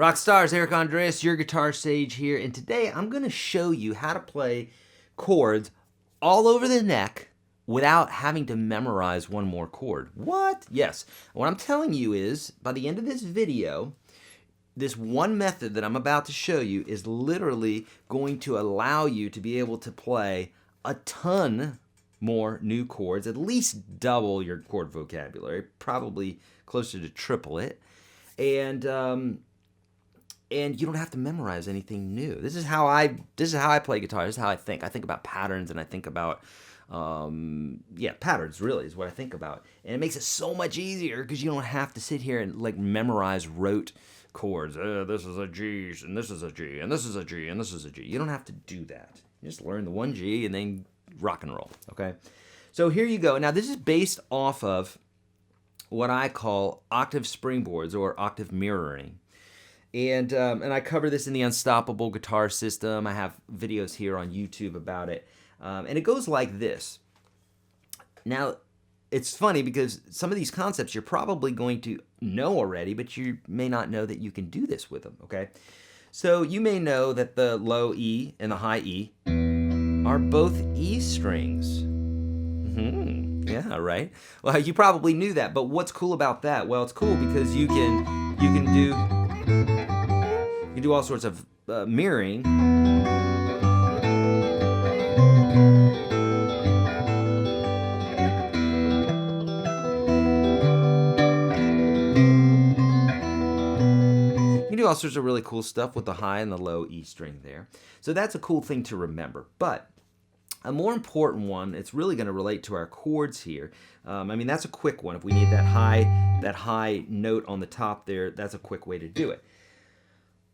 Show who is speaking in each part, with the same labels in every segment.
Speaker 1: Rock stars, Eric Andreas, your guitar sage here, and today I'm going to show you how to play chords all over the neck without having to memorize one more chord. What? Yes. What I'm telling you is, by the end of this video, this one method that I'm about to show you is literally going to allow you to be able to play a ton more new chords, at least double your chord vocabulary, probably closer to triple it, and you don't have to memorize anything new. This is how I play guitar. This is how I think. I think about patterns, and I think about patterns really is what I think about, and it makes it so much easier because you don't have to sit here and like memorize rote chords. This is a G, and this is a G, and this is a G, and this is a G. You don't have to do that. You just learn the one G and then rock and roll. Okay, so here you go. Now this is based off of what I call octave springboards or octave mirroring. And I cover this in the Unstoppable Guitar System. I have videos here on YouTube about it. And it goes like this. Now, it's funny because some of these concepts you're probably going to know already, but you may not know that you can do this with them, okay? So you may know that the low E and the high E are both E strings. Yeah, right? Well, you probably knew that, but what's cool about that? Well, it's cool because you can do all sorts of mirroring. You can do all sorts of really cool stuff with the high and the low E string there. So that's a cool thing to remember. But a more important one, it's really going to relate to our chords here. I mean, that's a quick one. If we need that high note on the top there, that's a quick way to do it.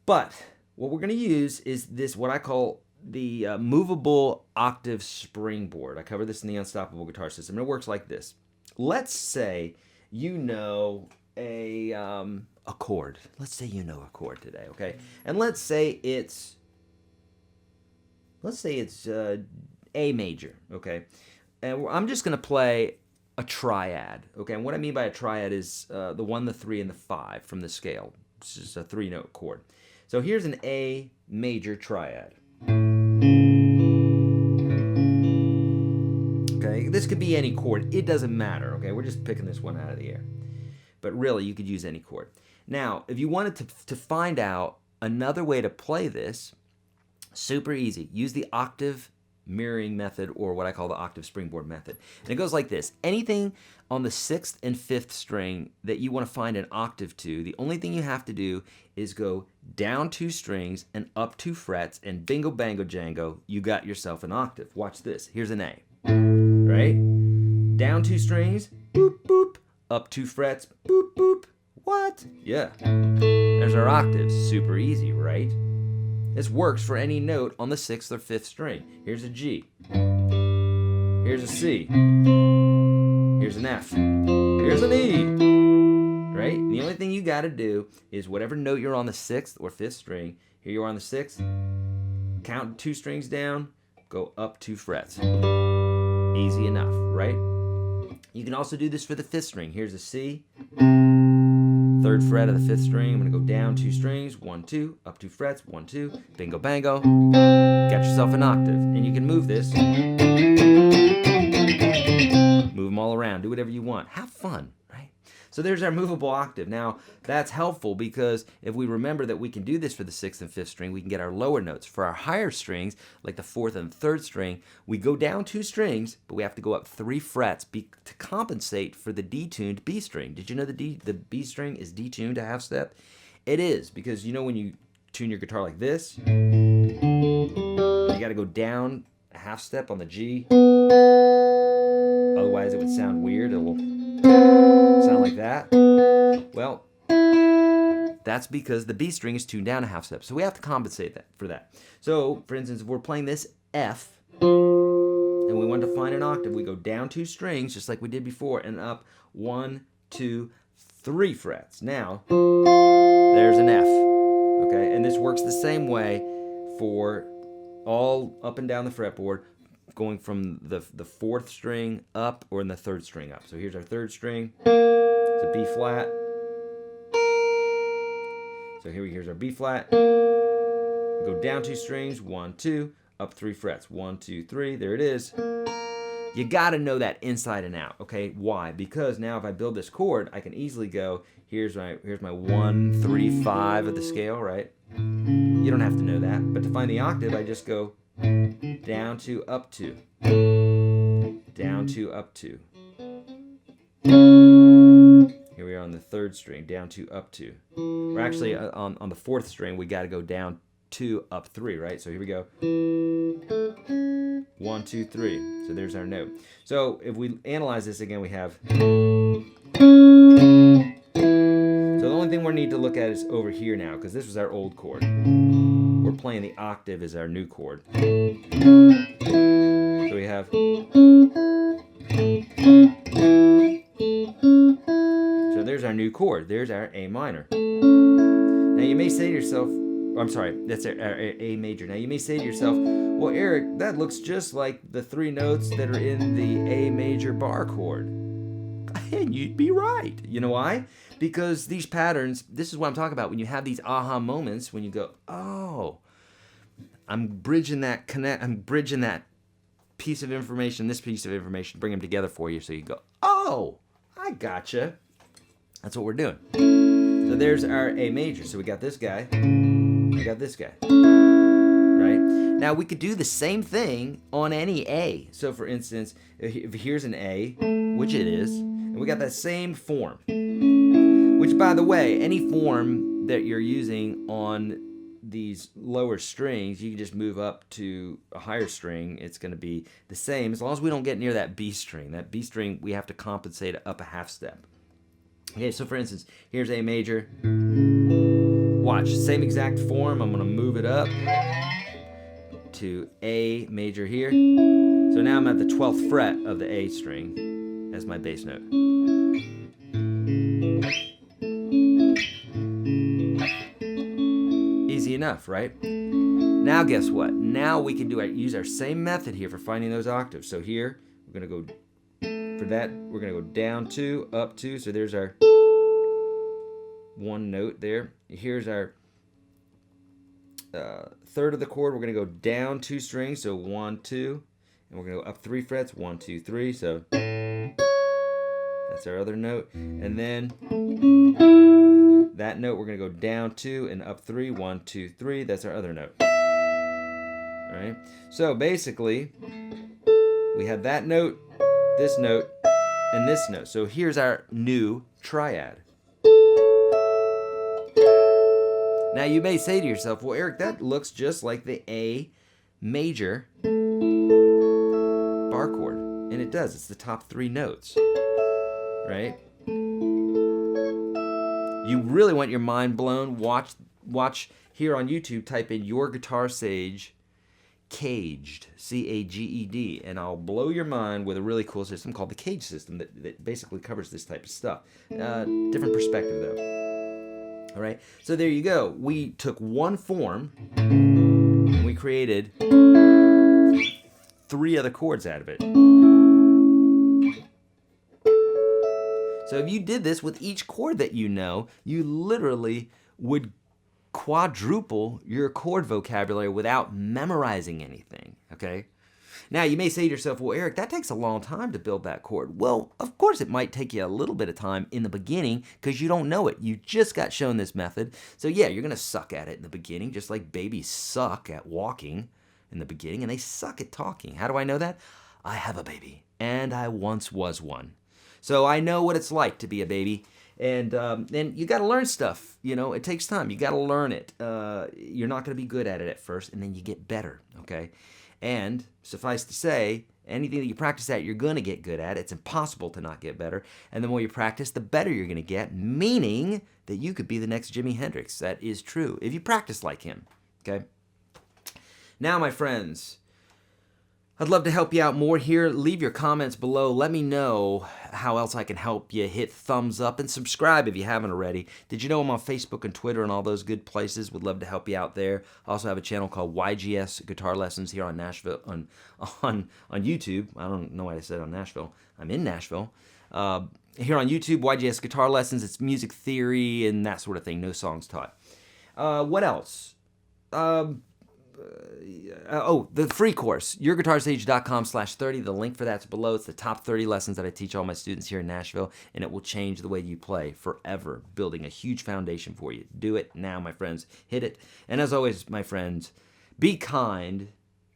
Speaker 1: But what we're going to use is this, what I call the movable octave springboard. I cover this in the Unstoppable Guitar System, and it works like this. Let's say you know a chord. Let's say you know a chord today, okay? And let's say it's A major, okay? And I'm just going to play a triad, okay? And what I mean by a triad is the 1, the 3, and the 5 from the scale. It's just a 3-note chord. So here's an A major triad. Okay, this could be any chord. It doesn't matter, okay? We're just picking this one out of the air. But really, you could use any chord. Now, if you wanted to find out another way to play this, super easy. Use the octave mirroring method, or what I call the octave springboard method. And it goes like this. Anything on the 6th and 5th string that you want to find an octave to, the only thing you have to do is go down 2 strings and up 2 frets, and bingo, bango, jango, you got yourself an octave. Watch this. Here's an A. Right? Down 2 strings, boop, boop, up 2 frets, boop, boop. What? Yeah. There's our octaves. Super easy, right? This works for any note on the 6th or 5th string. Here's a G. Here's a C. Here's an F. Here's an E. Right? The only thing you got to do is whatever note you're on the 6th or 5th string, here you are on the 6th, count 2 strings down, go up 2 frets. Easy enough, right? You can also do this for the 5th string. Here's a C. 3rd fret of the 5th string, I'm going to go down 2 strings, 1, 2, up 2 frets, 1, 2, bingo, bango. Got yourself an octave. And you can move this. Move them all around. Do whatever you want. Have fun, right? So there's our movable octave. Now, that's helpful because if we remember that we can do this for the 6th and 5th string, we can get our lower notes. For our higher strings, like the 4th and 3rd string, we go down 2 strings, but we have to go up 3 frets to compensate for the detuned B string. Did you know the B string is detuned a half step? It is, because you know when you tune your guitar like this, you got to go down a half step on the G. Otherwise, it would sound weird. It will sound like that. Well, that's because the B string is tuned down a half step. So we have to compensate for that. So, for instance, if we're playing this F and we want to find an octave, we go down 2 strings, just like we did before, and up 1, 2, 3 frets. Now, there's an F. Okay, and this works the same way for all up and down the fretboard, going from the 4th string up or in the 3rd string up. So here's our 3rd string. It's a B flat. So here's our B flat. Go down 2 strings, 1, 2, up 3 frets, 1, 2, 3. There it is. You got to know that inside and out, okay? Why? Because now if I build this chord, I can easily go, here's my 1, 3, 5 of the scale, right? You don't have to know that, but to find the octave, I just go down 2, up 2, down 2, up 2. Here we are on the 3rd string, down 2, up 2. We're actually on the 4th string, we got to go down 2, up 3, right? So here we go. 1, 2, 3. So there's our note. So if we analyze this again, we have. So the only thing we need to look at is over here now, because this was our old chord. We're playing the octave as our new chord. So we have. So there's our new chord. There's our A minor. Now you may say to yourself, I'm sorry, that's our A major. Now you may say to yourself, well, Eric, that looks just like the 3 notes that are in the A major bar chord. And you'd be right. You know why? Because these patterns, this is what I'm talking about. When you have these aha moments, when you go, oh, I'm bridging that piece of information, this piece of information, bring them together for you so you go, oh, I gotcha. That's what we're doing. So there's our A major. So we got this guy. I got this guy. Right? Now we could do the same thing on any A. So for instance, if here's an A, which it is, and we got that same form. Which, by the way, any form that you're using on these lower strings, you can just move up to a higher string. It's going to be the same as long as we don't get near that B string. That B string, we have to compensate up a half step. Okay, so for instance, here's A major. Watch, same exact form. I'm going to move it up to A major here. So now I'm at the 12th fret of the A string as my bass note. Easy enough, right? Now guess what? Now we can use our same method here for finding those octaves. So here, we're going to go, for that, we're going to go down 2, up 2. So there's our 1 note there. Here's our 3rd of the chord. We're going to go down 2 strings, so 1, 2, and we're going to go up 3 frets, 1, 2, 3. So that's our other note. And then that note, we're going to go down 2 and up 3, 1, 2, 3. That's our other note. All right. So basically, we have that note, and this note. So here's our new triad. Now you may say to yourself, well, Eric, that looks just like the A major bar chord. And it does. It's the top 3 notes, right? You really want your mind blown? Watch here on YouTube, type in YourGuitarSage Caged, C-A-G-E-D, and I'll blow your mind with a really cool system called the Cage system that basically covers this type of stuff. Different perspective, though. All right, so there you go. We took one form and we created 3 other chords out of it. So if you did this with each chord that you know, you literally would quadruple your chord vocabulary without memorizing anything, okay? Now, you may say to yourself, well, Eric, that takes a long time to build that chord. Well, of course it might take you a little bit of time in the beginning because you don't know it. You just got shown this method. So yeah, you're going to suck at it in the beginning, just like babies suck at walking in the beginning, and they suck at talking. How do I know that? I have a baby, and I once was one. So I know what it's like to be a baby. And you got to learn stuff. You know, it takes time. You got to learn it. You're not going to be good at it at first, and then you get better, okay? And suffice to say, anything that you practice at, you're going to get good at. It's impossible to not get better. And the more you practice, the better you're going to get, meaning that you could be the next Jimi Hendrix. That is true, if you practice like him, okay? Now, my friends, I'd love to help you out more here. Leave your comments below. Let me know how else I can help you. Hit thumbs up and subscribe if you haven't already. Did you know I'm on Facebook and Twitter and all those good places? Would love to help you out there. I also have a channel called YGS Guitar Lessons here on Nashville on YouTube. I don't know why I said on Nashville. I'm in Nashville. Here on YouTube, YGS Guitar Lessons. It's music theory and that sort of thing. No songs taught. What else? The free course, YourGuitarSage.com/30. The link for that's below. It's the top 30 lessons that I teach all my students here in Nashville, and it will change the way you play forever, building a huge foundation for you. Do it now, my friends. Hit it. And as always, my friends, be kind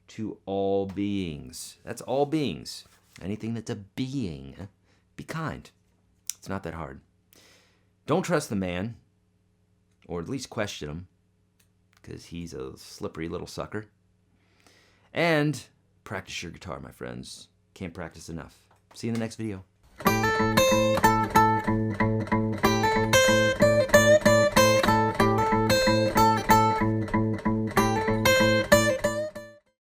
Speaker 1: to all beings. That's all beings. Anything that's a being, be kind. It's not that hard. Don't trust the man, or at least question him, because he's a slippery little sucker. And practice your guitar, my friends. Can't practice enough. See you in the next video.